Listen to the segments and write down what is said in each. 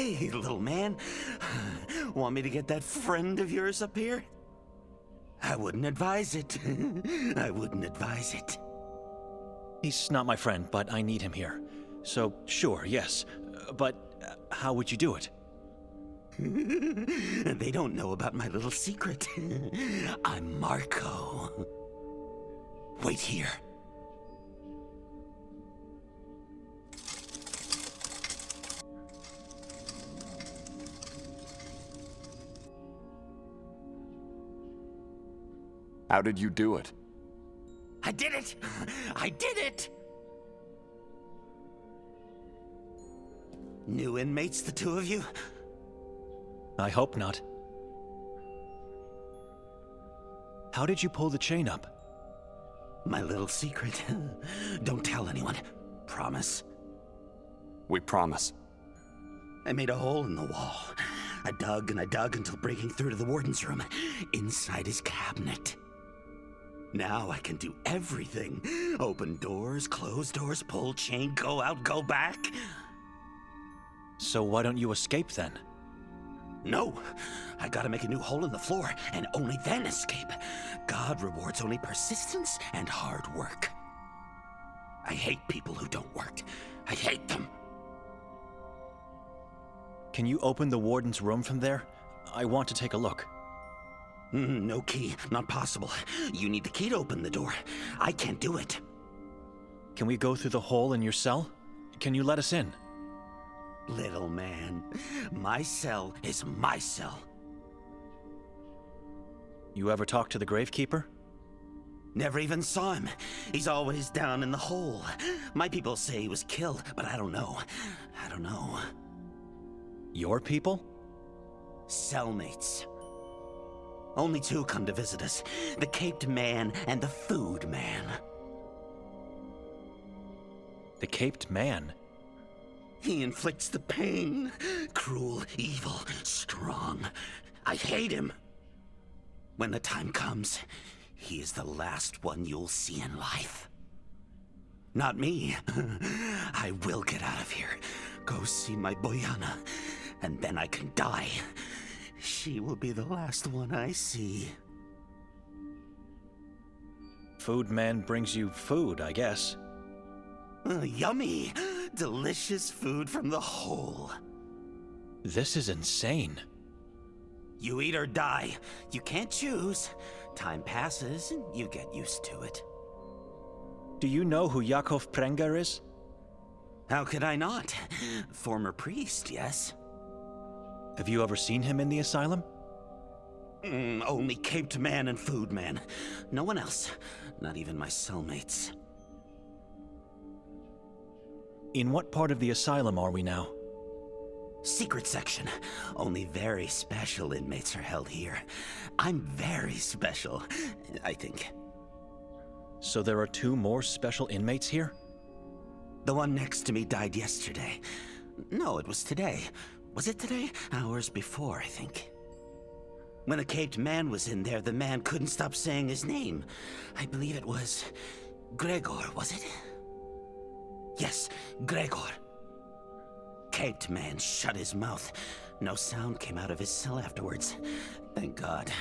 Hey, little man. Want me to get that friend of yours up here? I wouldn't advise it. I wouldn't advise it. He's not my friend, but I need him here. So, sure, yes. But how would you do it? They don't know about my little secret. I'm Marco. Wait here. How did you do it? I did it! I did it! New inmates, the two of you? I hope not. How did you pull the chain up? My little secret. Don't tell anyone. Promise. We promise. I made a hole in the wall. I dug and I dug until breaking through to the warden's room, inside his cabinet. Now I can do everything. Open doors, close doors, pull chain, go out, go back. So why don't you escape then? No, I gotta make a new hole in the floor and only then escape. God rewards only persistence and hard work. I hate people who don't work. I hate them. Can you open the warden's room from there? I want to take a look. No key, not possible. You need the key to open the door. I can't do it. Can we go through the hole in your cell? Can you let us in? Little man, my cell is my cell. You ever talk to the gravekeeper? Never even saw him. He's always down in the hole. My people say he was killed, but I don't know. I don't know. Your people? Cellmates. Only two come to visit us. The Caped Man and the Food Man. The Caped Man? He inflicts the pain. Cruel, evil, strong. I hate him. When the time comes, he is the last one you'll see in life. Not me. I will get out of here. Go see my Boyana, and then I can die. She will be the last one I see. Food Man brings you food, I guess. Yummy! Delicious food from the hole. This is insane. You eat or die. You can't choose. Time passes, and you get used to it. Do you know who Yakov Prenger is? How could I not? Former priest, yes. Have you ever seen him in the asylum? Only Caped Man and Food Man. No one else. Not even my cellmates. In what part of the asylum are we now? Secret section. Only very special inmates are held here. I'm very special, I think. So there are two more special inmates here? The one next to me died yesterday. No, it was today. Was it today? Hours before, I think. When the Caped Man was in there, the man couldn't stop saying his name. I believe it was Gregor, was it? Yes, Gregor. Caped Man shut his mouth. No sound came out of his cell afterwards. Thank God.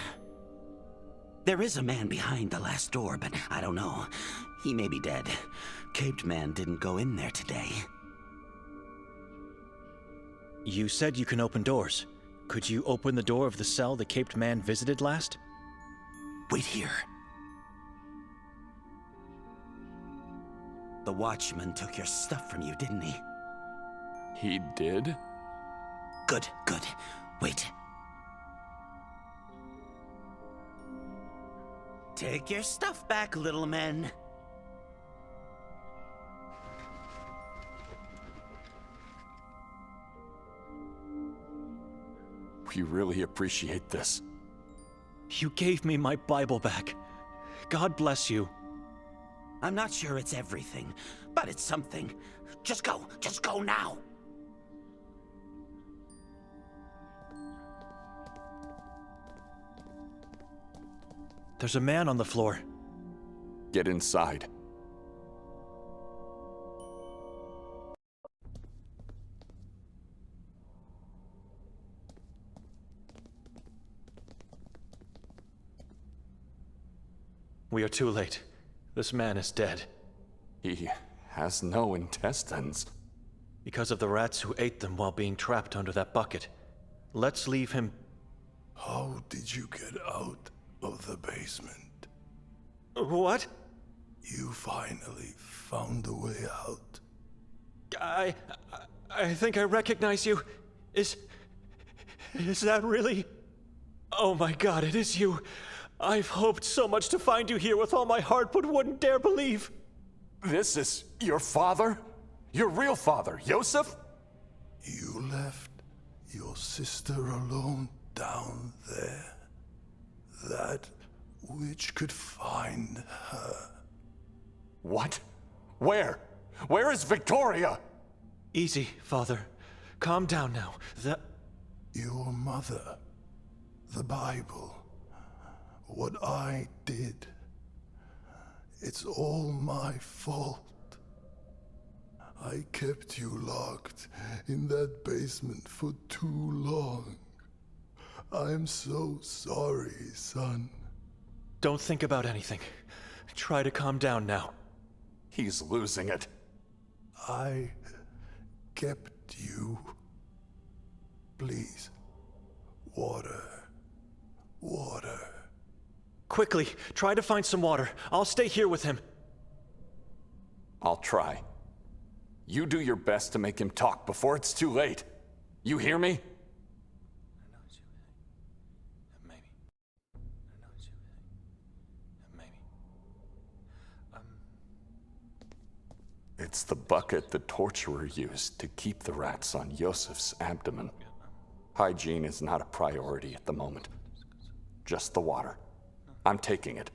There is a man behind the last door, but I don't know. He may be dead. Caped Man didn't go in there today. You said you can open doors. Could you open the door of the cell the Caped Man visited last? Wait here. The watchman took your stuff from you, didn't he? He did? Good, good. Wait. Take your stuff back, little men. We really appreciate this. You gave me my Bible back. God bless you. I'm not sure it's everything, but it's something. Just go now. There's a man on the floor. Get inside. We are too late. This man is dead. He has no intestines. Because of the rats who ate them while being trapped under that bucket. Let's leave him. How did you get out of the basement? What? You finally found a way out. I think I recognize you. Is that really? Oh my God, it is you. I've hoped so much to find you here with all my heart, but wouldn't dare believe. This is your father? Your real father, Yosef? You left your sister alone down there. That which could find her. What? Where? Where is Victoria? Easy, Father. Calm down now. Your mother. The Bible. What I did. It's all my fault. I kept you locked in that basement for too long. I'm so sorry, son. Don't think about anything. Try to calm down now. He's losing it. I kept you. Please. Water. Water. Quickly, try to find some water. I'll stay here with him. I'll try. You do your best to make him talk before it's too late. You hear me? It's the bucket the torturer used to keep the rats on Yosef's abdomen. Hygiene is not a priority at the moment. Just the water. I'm taking it.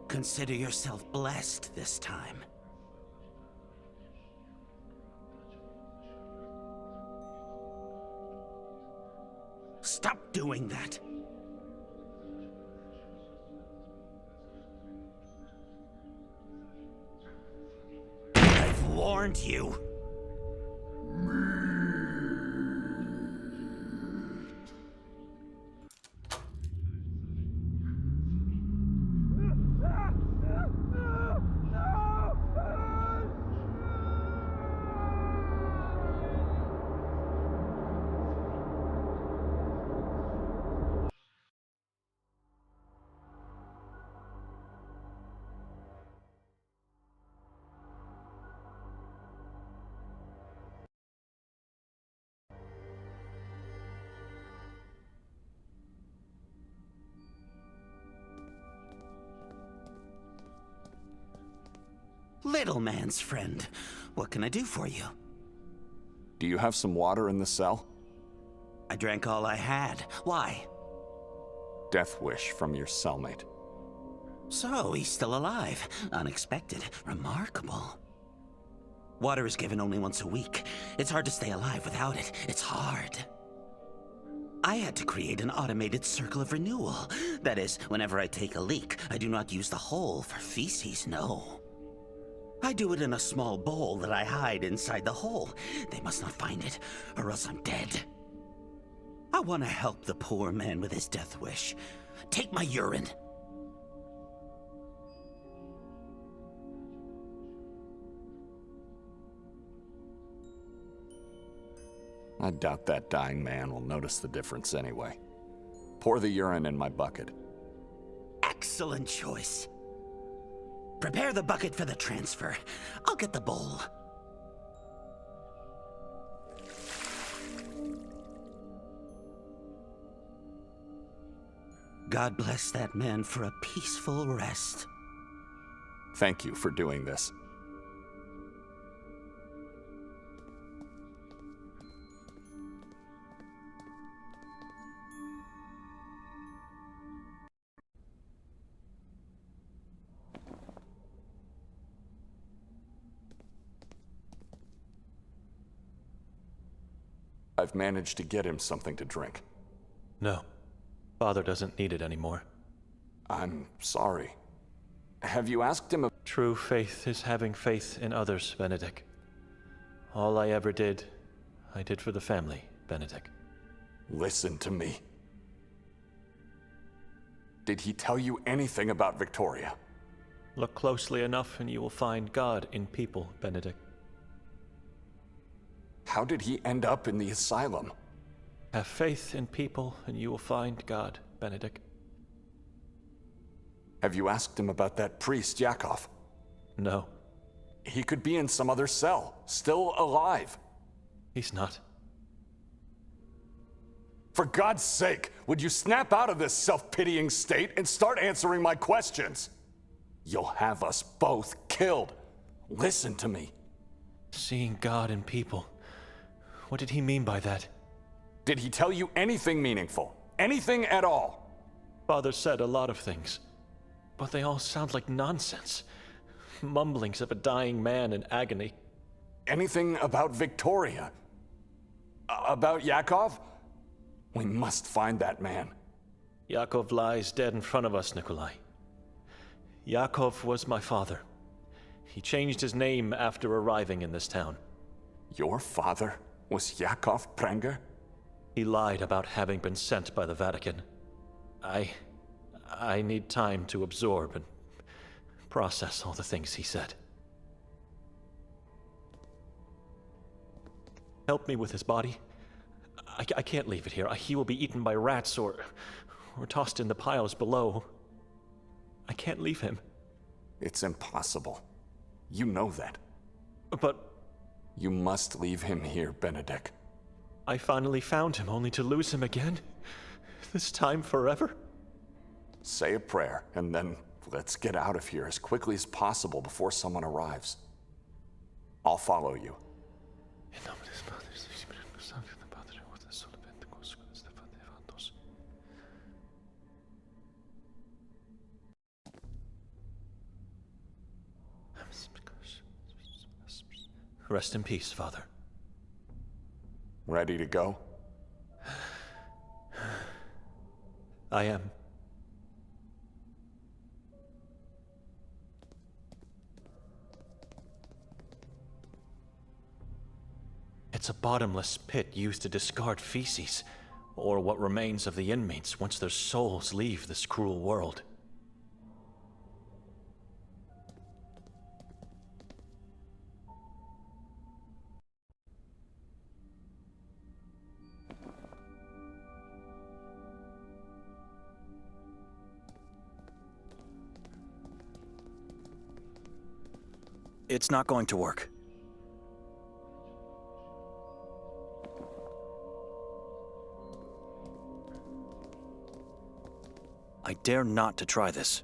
Consider yourself blessed this time. Stop doing that! I've warned you! Little man's friend, what can I do for you? Do you have some water in the cell? I drank all I had. Why? Death wish from your cellmate. So, he's still alive. Unexpected. Remarkable. Water is given only once a week. It's hard to stay alive without it. It's hard. I had to create an automated circle of renewal. That is, whenever I take a leak, I do not use the hole for feces, no. I do it in a small bowl that I hide inside the hole. They must not find it, or else I'm dead. I want to help the poor man with his death wish. Take my urine. I doubt that dying man will notice the difference anyway. Pour the urine in my bucket. Excellent choice. Prepare the bucket for the transfer. I'll get the bowl. God bless that man for a peaceful rest. Thank you for doing this. I've managed to get him something to drink. No. Father doesn't need it anymore. I'm sorry. Have you asked him? True faith is having faith in others, Benedict. All I ever did, I did for the family, Benedict. Listen to me. Did he tell you anything about Victoria? Look closely enough and you will find God in people, Benedict. How did he end up in the asylum? Have faith in people and you will find God, Benedict. Have you asked him about that priest, Yakov? No. He could be in some other cell, still alive. He's not. For God's sake, would you snap out of this self-pitying state and start answering my questions? You'll have us both killed. Listen to me. Seeing God in people. What did he mean by that? Did he tell you anything meaningful? Anything at all? Father said a lot of things, but they all sound like nonsense. Mumblings of a dying man in agony. Anything about Victoria? About Yakov? We must find that man. Yakov lies dead in front of us, Nikolai. Yakov was my father. He changed his name after arriving in this town. Your father was Yakov Prenger? He lied about having been sent by the Vatican. I need time to absorb and process all the things he said. Help me with his body. I can't leave it here. He will be eaten by rats or tossed in the piles below. I can't leave him. It's impossible. You know that. But you must leave him here, Benedict. I finally found him, only to lose him again. This time forever. Say a prayer, and then let's get out of here as quickly as possible before someone arrives. I'll follow you. Rest in peace, Father. Ready to go? I am. It's a bottomless pit used to discard feces, or what remains of the inmates once their souls leave this cruel world. It's not going to work. I dare not to try this.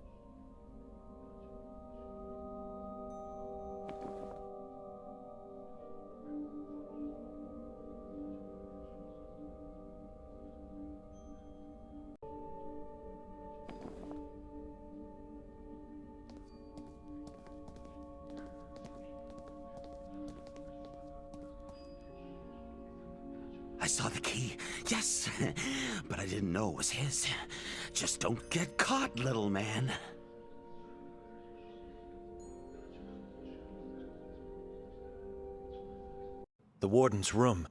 I saw the key, yes, but I didn't know it was his. Just don't get caught, little man. The warden's room.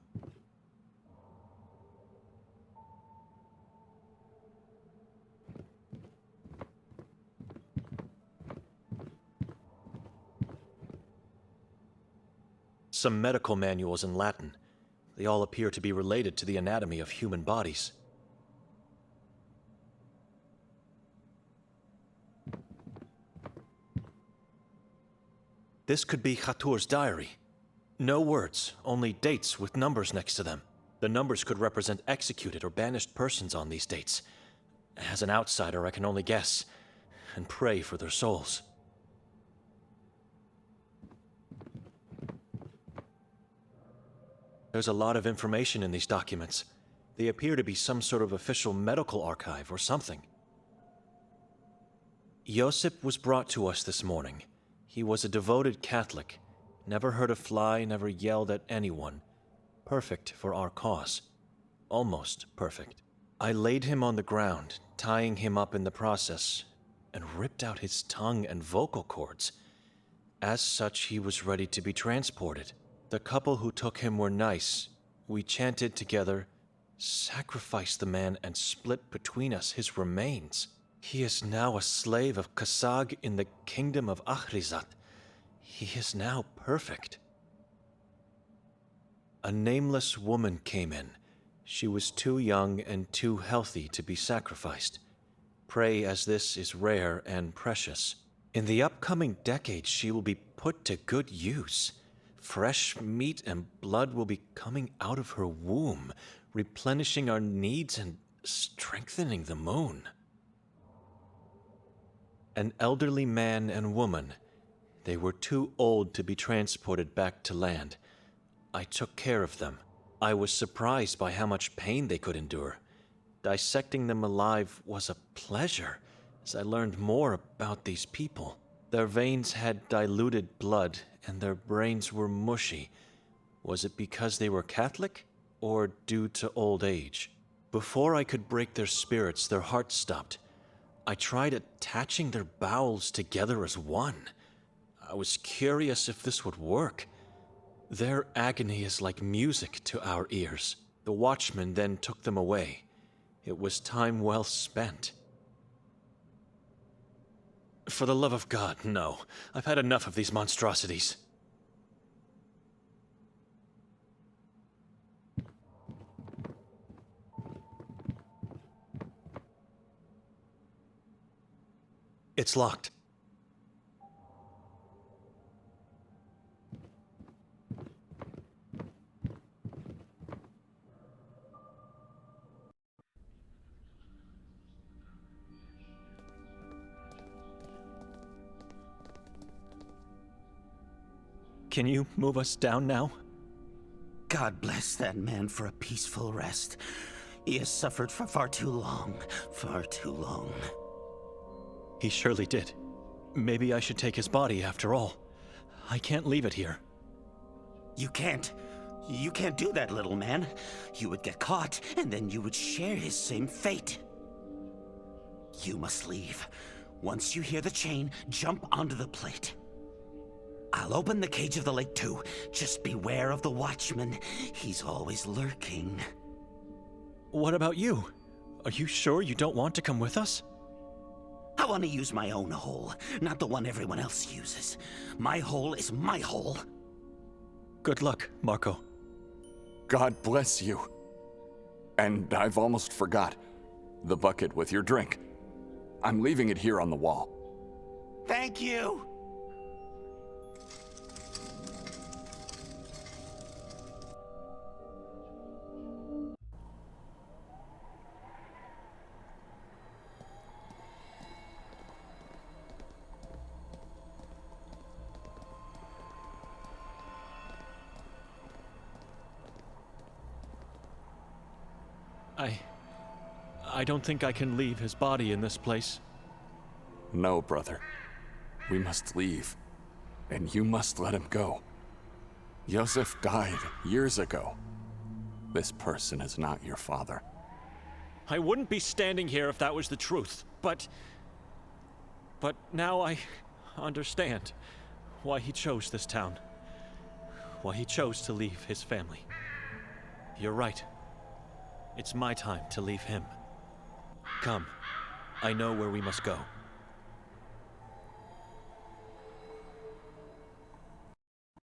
Some medical manuals in Latin. They all appear to be related to the anatomy of human bodies. This could be Khatur's diary. No words, only dates with numbers next to them. The numbers could represent executed or banished persons on these dates. As an outsider, I can only guess and pray for their souls. There's a lot of information in these documents. They appear to be some sort of official medical archive or something. Josip was brought to us this morning. He was a devoted Catholic. Never hurt a fly, never yelled at anyone. perfect for our cause. Almost perfect. I laid him on the ground, tying him up in the process, and ripped out his tongue and vocal cords. As such, he was ready to be transported. The couple who took him were nice. We chanted together, "Sacrifice the man and split between us his remains. He is now a slave of Kasag in the kingdom of Ahrizat. He is now perfect." A nameless woman came in. She was too young and too healthy to be sacrificed. Prey as this is rare and precious. In the upcoming decades, she will be put to good use. Fresh meat and blood will be coming out of her womb, replenishing our needs and strengthening the moon. An elderly man and woman. They were too old to be transported back to land. I took care of them. I was surprised by how much pain they could endure. Dissecting them alive was a pleasure, as I learned more about these people. Their veins had diluted blood, and their brains were mushy. Was it because they were Catholic, or due to old age? Before I could break their spirits, their hearts stopped. I tried attaching their bowels together as one. I was curious if this would work. Their agony is like music to our ears. The watchman then took them away. It was time well spent. For the love of God, no. I've had enough of these monstrosities. It's locked. Can you move us down now? God bless that man for a peaceful rest. He has suffered for far too long. Far too long. He surely did. Maybe I should take his body after all. I can't leave it here. You can't. You can't do that, little man. You would get caught, and then you would share his same fate. You must leave. Once you hear the chain, jump onto the plate. I'll open the cage of the lake too. Just beware of the watchman. He's always lurking. What about you? Are you sure you don't want to come with us? I want to use my own hole, not the one everyone else uses. My hole is my hole. Good luck, Marco. God bless you. And I've almost forgot. The bucket with your drink. I'm leaving it here on the wall. Thank you! I don't think I can leave his body in this place. No, brother. We must leave. And you must let him go. Yosef died years ago. This person is not your father. I wouldn't be standing here if that was the truth, but now I understand why he chose this town. Why he chose to leave his family. You're right. It's my time to leave him. Come. I know where we must go.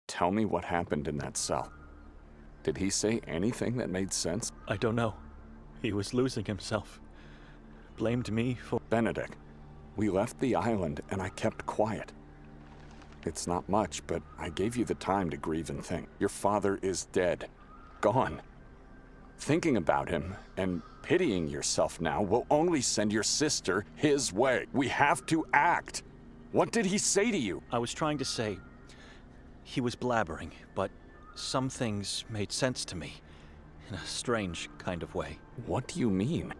Tell me what happened in that cell. Did he say anything that made sense? I don't know. He was losing himself. Blamed me for... Benedict, we left the island and I kept quiet. It's not much, but I gave you the time to grieve and think. Your father is dead. Gone. Thinking about him and pitying yourself now will only send your sister his way. We have to act. What did he say to you? I was trying to say... He was blabbering, but some things made sense to me. In a strange kind of way. What do you mean?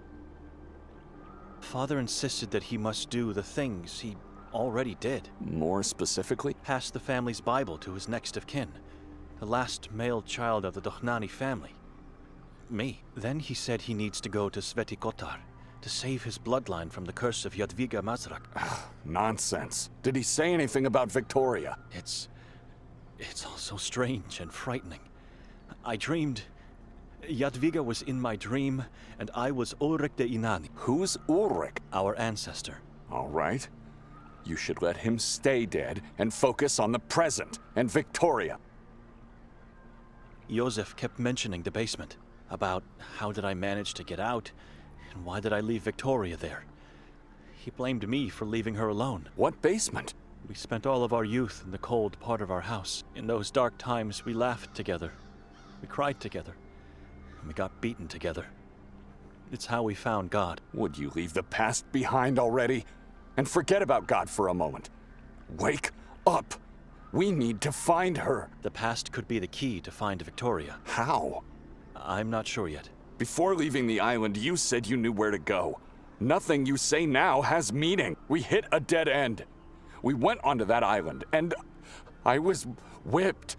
Father insisted that he must do the things he already did. More specifically? Pass the family's Bible to his next of kin. the last male child of the Dohnani family. Me. Then he said he needs to go to Sveti Kotar to save his bloodline from the curse of Jadwiga Mazrak. Nonsense. Did he say anything about Victoria? It's all so strange and frightening. I dreamed... Jadwiga was in my dream, and I was Ulrich de Inani, Who's Ulrich? our ancestor. All right. You should let him stay dead and focus on the present and Victoria. Josef kept mentioning the basement, about how did I manage to get out, and why did I leave Victoria there. He blamed me for leaving her alone. What basement? We spent all of our youth in the cold part of our house. In those dark times, we laughed together. We cried together. And we got beaten together. It's how we found God. Would you leave the past behind already? And forget about God for a moment. Wake up! We need to find her. The past could be the key to find Victoria. How? I'm not sure yet. Before leaving the island, you said you knew where to go. Nothing you say now has meaning. We hit a dead end. We went onto that island, and I was whipped,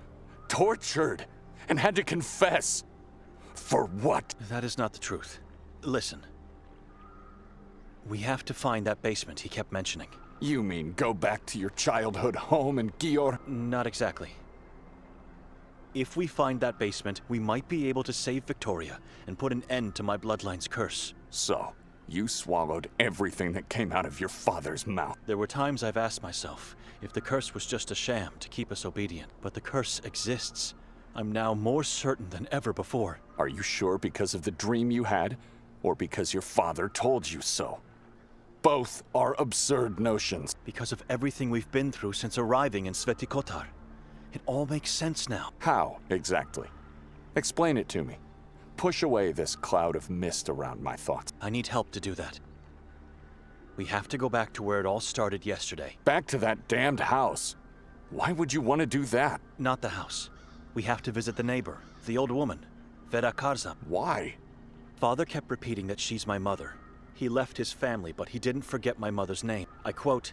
tortured, and had to confess. For what? That is not the truth. Listen. We have to find that basement he kept mentioning. You mean go back to your childhood home in Gior? Not exactly. If we find that basement, we might be able to save Victoria and put an end to my bloodline's curse. So, you swallowed everything that came out of your father's mouth. There were times I've asked myself if the curse was just a sham to keep us obedient, but the curse exists. I'm now more certain than ever before. Are you sure because of the dream you had, or because your father told you so? Both are absurd notions. Because of everything we've been through since arriving in Sveti Kotar. It all makes sense now. How, exactly? Explain it to me. Push away this cloud of mist around my thoughts. I need help to do that. We have to go back to where it all started yesterday. Back to that damned house. Why would you want to do that? Not the house. We have to visit the neighbor, the old woman, Vera Karzam. Why? Father kept repeating that she's my mother. He left his family, but he didn't forget my mother's name. I quote,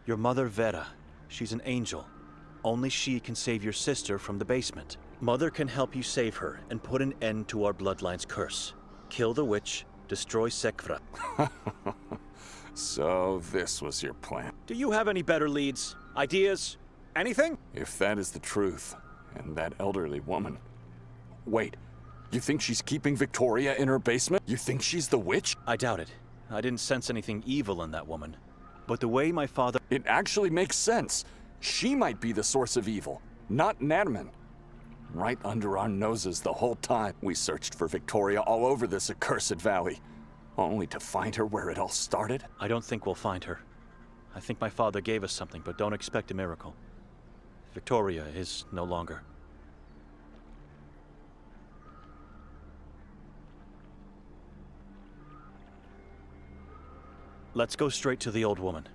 "Your mother Vera, she's an angel. Only she can save your sister from the basement. Mother can help you save her and put an end to our bloodline's curse. Kill the witch, destroy Sekvrat." So this was your plan. Do you have any better leads? Ideas? Anything? If that is the truth, and that elderly woman... Wait, you think she's keeping Victoria in her basement? You think she's the witch? I doubt it. I didn't sense anything evil in that woman. But the way my father... It actually makes sense. She might be the source of evil, not Nadman. Right under our noses the whole time. We searched for Victoria all over this accursed valley, only to find her where it all started. I don't think we'll find her. I think my father gave us something, but don't expect a miracle. Victoria is no longer. Let's go straight to the old woman.